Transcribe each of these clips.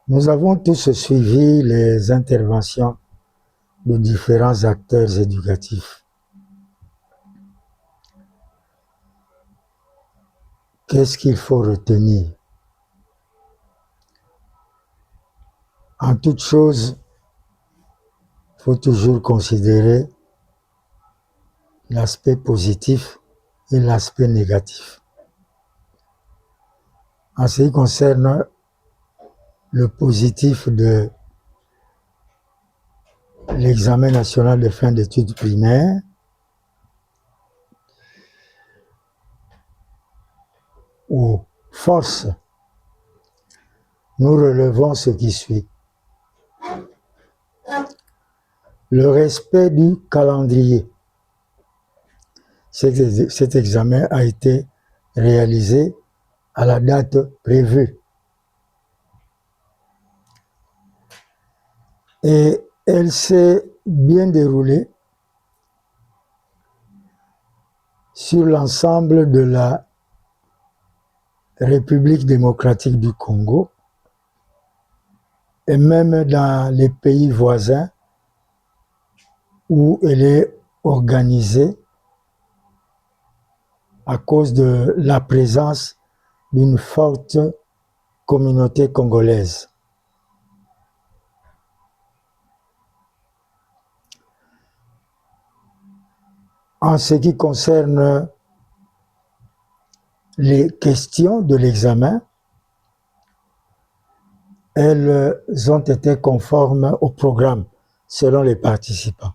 Nous avons tous suivi les interventions de différents acteurs éducatifs. Qu'est-ce qu'il faut retenir? En toute chose, il faut toujours considérer l'aspect positif et l'aspect négatif. En ce qui concerne le positif de l'examen national de fin d'études primaires, ou force, nous relevons ce qui suit. Le respect du calendrier. Cet examen a été réalisé à la date prévue. Et elle s'est bien déroulée sur l'ensemble de la République démocratique du Congo et même dans les pays voisins où elle est organisée à cause de la présence d'une forte communauté congolaise. En ce qui concerne les questions de l'examen, elles ont été conformes au programme selon les participants.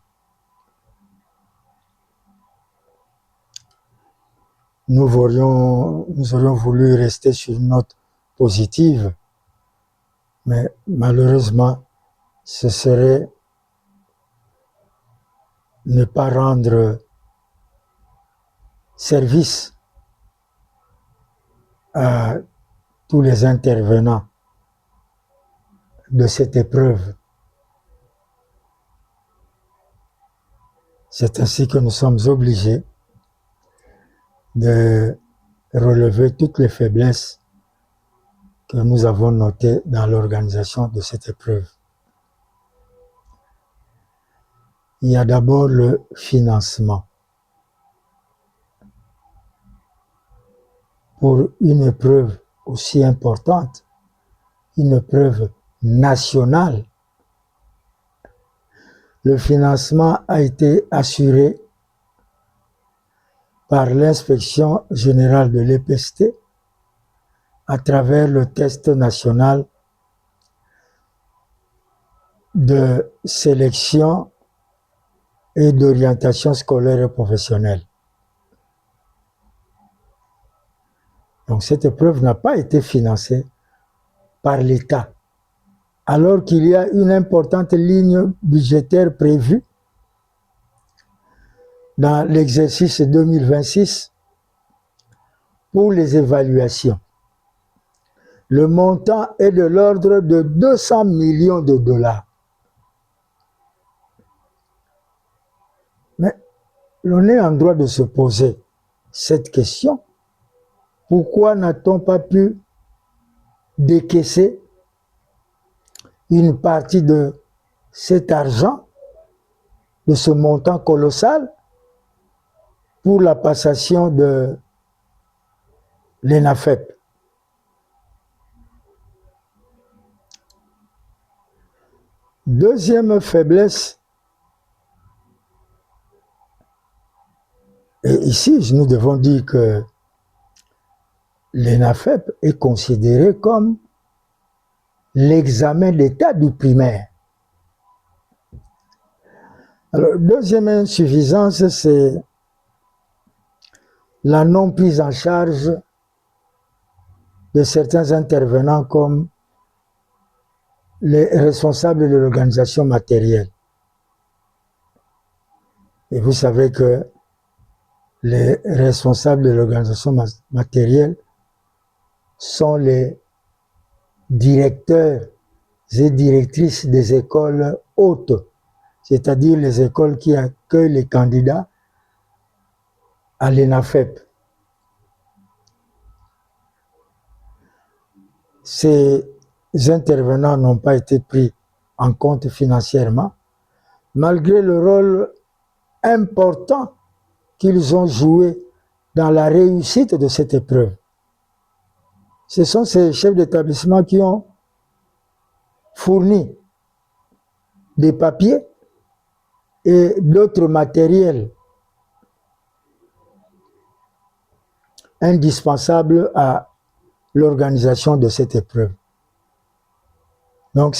Nous aurions voulu rester sur une note positive, mais malheureusement, ce serait ne pas rendre service à tous les intervenants de cette épreuve. C'est ainsi que nous sommes obligés de relever toutes les faiblesses que nous avons notées dans l'organisation de cette épreuve. Il y a d'abord le financement. Pour une épreuve aussi importante, une épreuve nationale, le financement a été assuré par l'inspection générale de l'EPST à travers le test national de sélection et d'orientation scolaire et professionnelle. Donc cette épreuve n'a pas été financée par l'État, alors qu'il y a une importante ligne budgétaire prévue dans l'exercice 2026 pour les évaluations. Le montant est de l'ordre de 200 millions de dollars. Mais l'on est en droit de se poser cette question. Pourquoi n'a-t-on pas pu décaisser une partie de cet argent, de ce montant colossal, pour la passation de l'ENAFEP? Deuxième faiblesse, et ici nous devons dire que l'ENAFEP est considéré comme l'examen d'état du primaire. Alors, deuxième insuffisance, c'est la non prise en charge de certains intervenants comme les responsables de l'organisation matérielle. Et vous savez que les responsables de l'organisation matérielle sont les directeurs et directrices des écoles hautes, c'est-à-dire les écoles qui accueillent les candidats à l'ENAFEP. Ces intervenants n'ont pas été pris en compte financièrement, malgré le rôle important qu'ils ont joué dans la réussite de cette épreuve. Ce sont ces chefs d'établissement qui ont fourni des papiers et d'autres matériels indispensables à l'organisation de cette épreuve. Donc,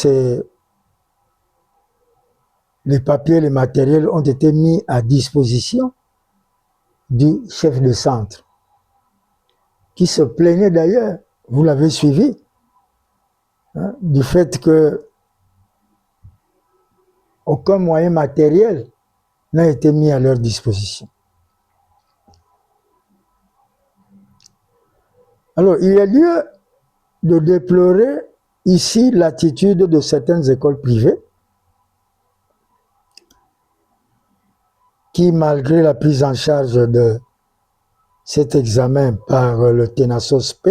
les papiers, les matériels ont été mis à disposition du chef de centre, qui se plaignait d'ailleurs, vous l'avez suivi, hein, du fait que aucun moyen matériel n'a été mis à leur disposition. Alors, il y a lieu de déplorer ici l'attitude de certaines écoles privées qui, malgré la prise en charge de cet examen par le TENASOSP,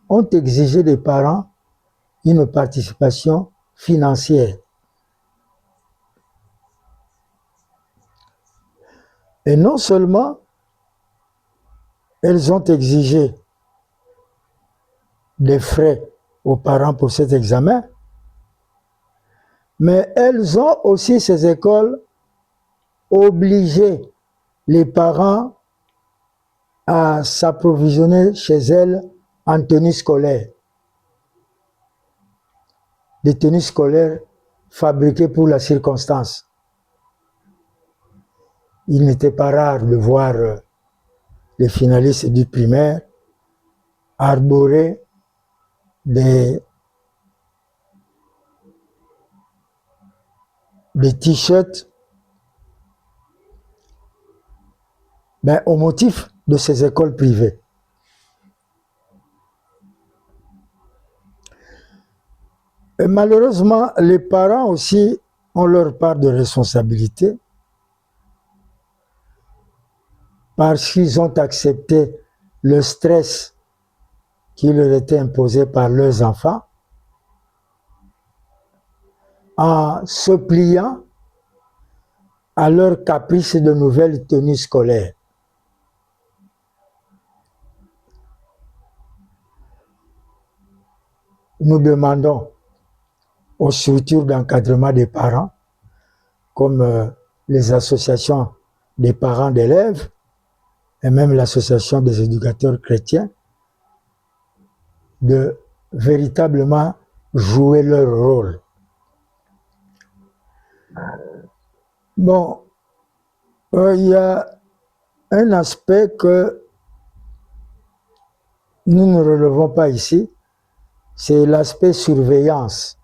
ont exigé des parents une participation financière. Et non seulement elles ont exigé des frais aux parents pour cet examen, mais elles ont aussi, ces écoles, obligé les parents à s'approvisionner chez elles en tenues scolaires. Des tenues scolaires fabriquées pour la circonstance. Il n'était pas rare de voir les finalistes du primaire arborer des t-shirts au motif de ces écoles privées. Et malheureusement, les parents aussi ont leur part de responsabilité parce qu'ils ont accepté le stress qui leur était imposé par leurs enfants en se pliant à leur caprice de nouvelles tenues scolaires. Nous demandons aux structures d'encadrement des parents, comme les associations des parents d'élèves et même l'association des éducateurs chrétiens, de véritablement jouer leur rôle. Bon, il y a un aspect que nous ne relevons pas ici, c'est l'aspect surveillance.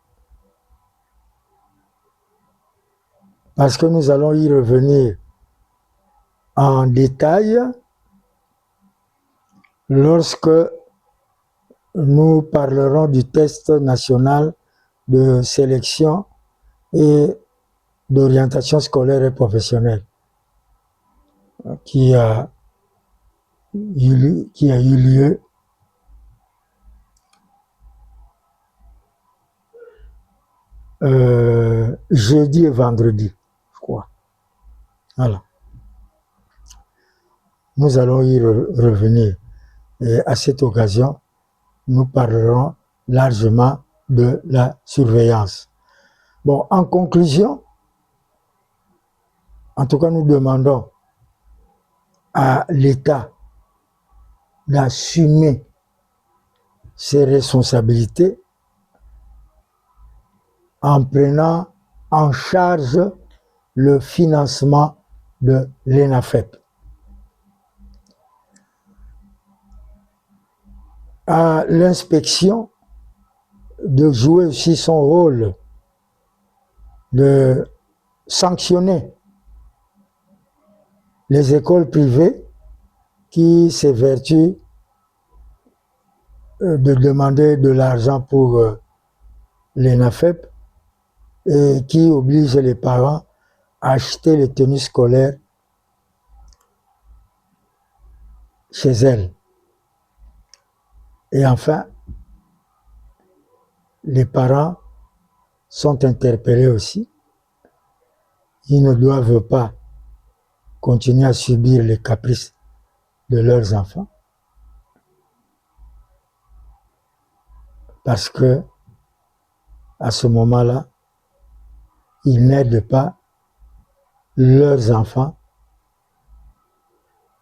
Parce que nous allons y revenir en détail lorsque nous parlerons du test national de sélection et d'orientation scolaire et professionnelle qui a eu lieu jeudi et vendredi, je crois. Voilà. Nous allons y revenir. Et à cette occasion, nous parlerons largement de la surveillance. Bon, en conclusion, en tout cas, nous demandons à l'État d'assumer ses responsabilités en prenant en charge le financement de l'ENAFEP. À l'inspection de jouer aussi son rôle de sanctionner les écoles privées qui s'évertuent de demander de l'argent pour l'ENAFEP et qui obligent les parents à acheter les tenues scolaires chez elles. Et enfin, les parents sont interpellés aussi. Ils ne doivent pas continuer à subir les caprices de leurs enfants. Parce que, à ce moment-là, ils n'aident pas leurs enfants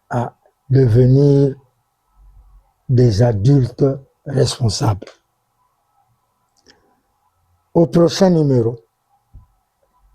à devenir des adultes responsables. Au prochain numéro,